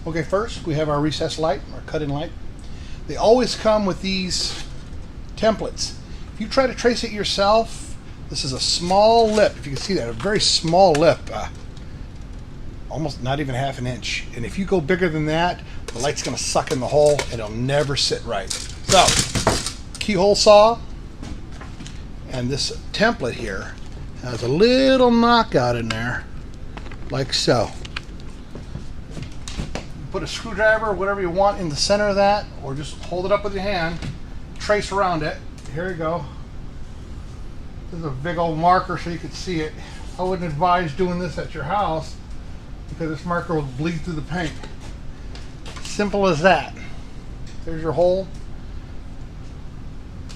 Okay, first we have our recessed light, our cut-in light. They always come with these templates. If you try to trace it yourself, this is a small lip. If you can see that, a very small lip, almost not even half an inch. And if you go bigger than that, the light's going to suck in the hole and it'll never sit right. So, keyhole saw, and this template here has a little knockout in there, like so. Put a screwdriver or whatever you want in the center of that, or just hold it up with your hand, trace around it. Here you go. This is a big old marker so you can see it. I wouldn't advise doing this at your house because this marker will bleed through the paint. Simple as that. There's your hole.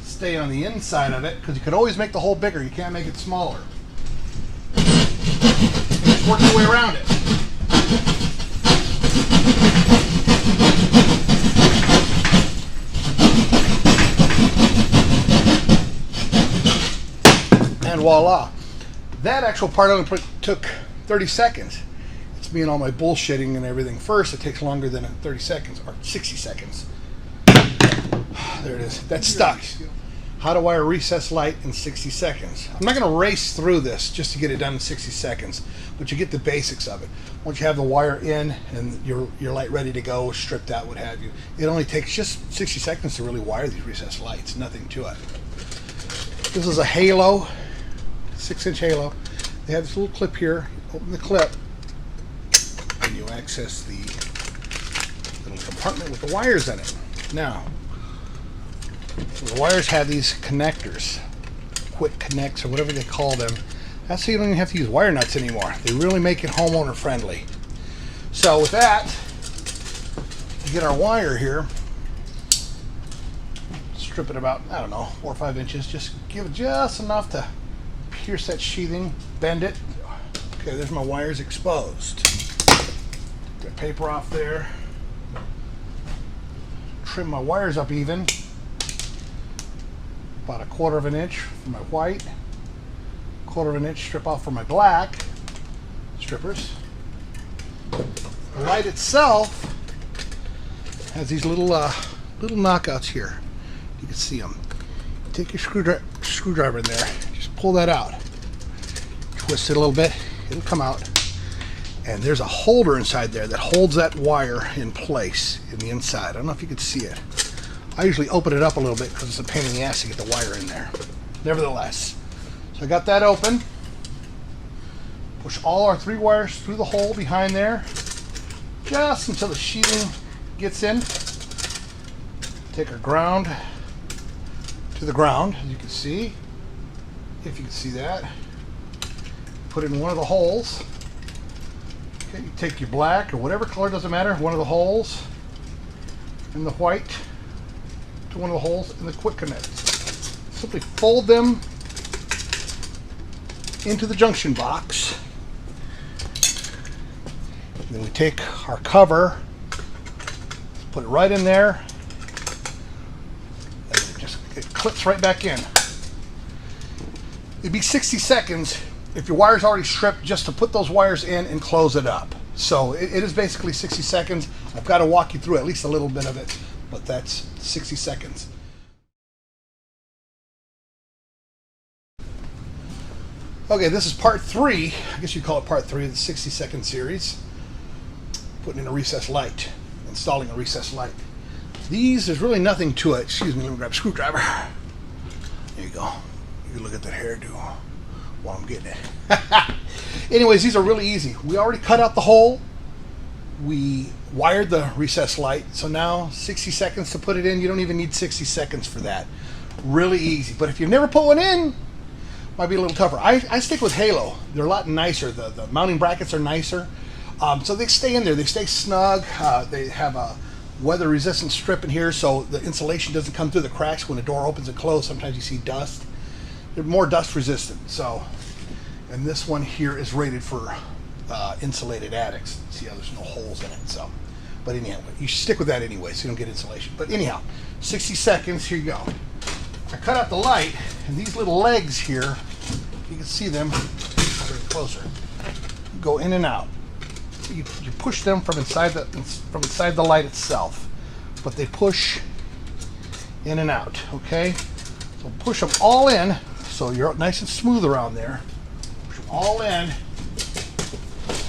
Stay on the inside of it because you could always make the hole bigger. You can't make it smaller. And just work your way around it. And voila. That actual part only took 30 seconds. It's me and all my bullshitting and everything. First, it takes longer than 30 seconds, or 60 seconds. There it is. That's stuck. How to wire a recessed light in 60 seconds. I'm not going to race through this just to get it done in 60 seconds, but you get the basics of it. Once you have the wire in and your light ready to go, stripped out, what have you, it only takes just 60 seconds to really wire these recessed lights. Nothing to it. This is a halo. 6-inch halo. They have this little clip here. Open the clip and you access the little compartment with the wires in it. Now, the wires have these connectors, quick connects or whatever they call them. That's so you don't even have to use wire nuts anymore. They really make it homeowner friendly. So with that, you get our wire here. Strip it about, I don't know, 4 or 5 inches. Just give it just enough to pierce that sheathing, bend it. Okay, there's my wires exposed. Get paper off there. Trim my wires up even. About 1/4 of an inch for my white. 1/4 of an inch strip off for my black strippers. The light itself has these little knockouts here. You can see them. Take your screwdriver in there. Pull that out, twist it a little bit, it'll come out, and there's a holder inside there that holds that wire in place in the inside. I don't know if you can see it. I usually open it up a little bit because it's a pain in the ass to get the wire in there. Nevertheless, so I got that open. Push all our 3 wires through the hole behind there, just until the sheathing gets in. Take our ground to the ground, as you can see. If you can see that, put it in one of the holes. Okay, you take your black or whatever color, doesn't matter, one of the holes, and the white to one of the holes in the quick connect. Simply fold them into the junction box. And then we take our cover, put it right in there, and it clips right back in. It'd be 60 seconds if your wire's already stripped just to put those wires in and close it up. So it is basically 60 seconds. I've got to walk you through at least a little bit of it, but that's 60 seconds. Okay, this is part 3. I guess you'd call it part 3 of the 60-second series. Putting in a recessed light, installing a recessed light. There's really nothing to it. Excuse me, let me grab a screwdriver. There you go. You can look at that hairdo while I'm getting it. Anyways, these are really easy. We already cut out the hole. We wired the recessed light. So now 60 seconds to put it in. You don't even need 60 seconds for that. Really easy. But if you've never put one in, might be a little tougher. I stick with Halo. They're a lot nicer. The mounting brackets are nicer. So they stay in there. They stay snug. They have a weather resistant strip in here so the insulation doesn't come through the cracks when the door opens and closes. Sometimes you see dust. They're more dust resistant. So, and this one here is rated for insulated attics. See how there's no holes in it. So, but anyhow, you should stick with that anyway so you don't get insulation. But anyhow, 60 seconds, here you go. I cut out the light, and these little legs here, you can see them, I'll bring it closer, go in and out. you push them from inside the light itself, but they push in and out. Okay, so push them all in so you're nice and smooth around there. Push them all in,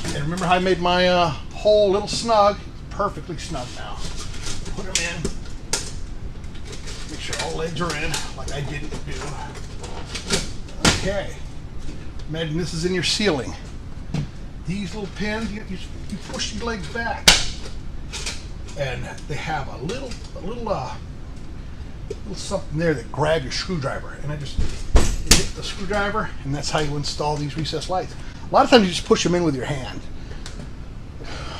and remember how I made my hole a little snug? Perfectly snug now. Put them in. Make sure all legs are in, like I didn't do. Okay. Imagine this is in your ceiling. These little pins, you push these legs back, and they have a little something there that grab your screwdriver, and you hit the screwdriver, and that's how you install these recessed lights. A lot of times you just push them in with your hand.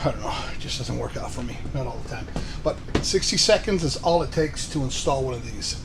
I don't know, it just doesn't work out for me, not all the time. But 60 seconds is all it takes to install one of these.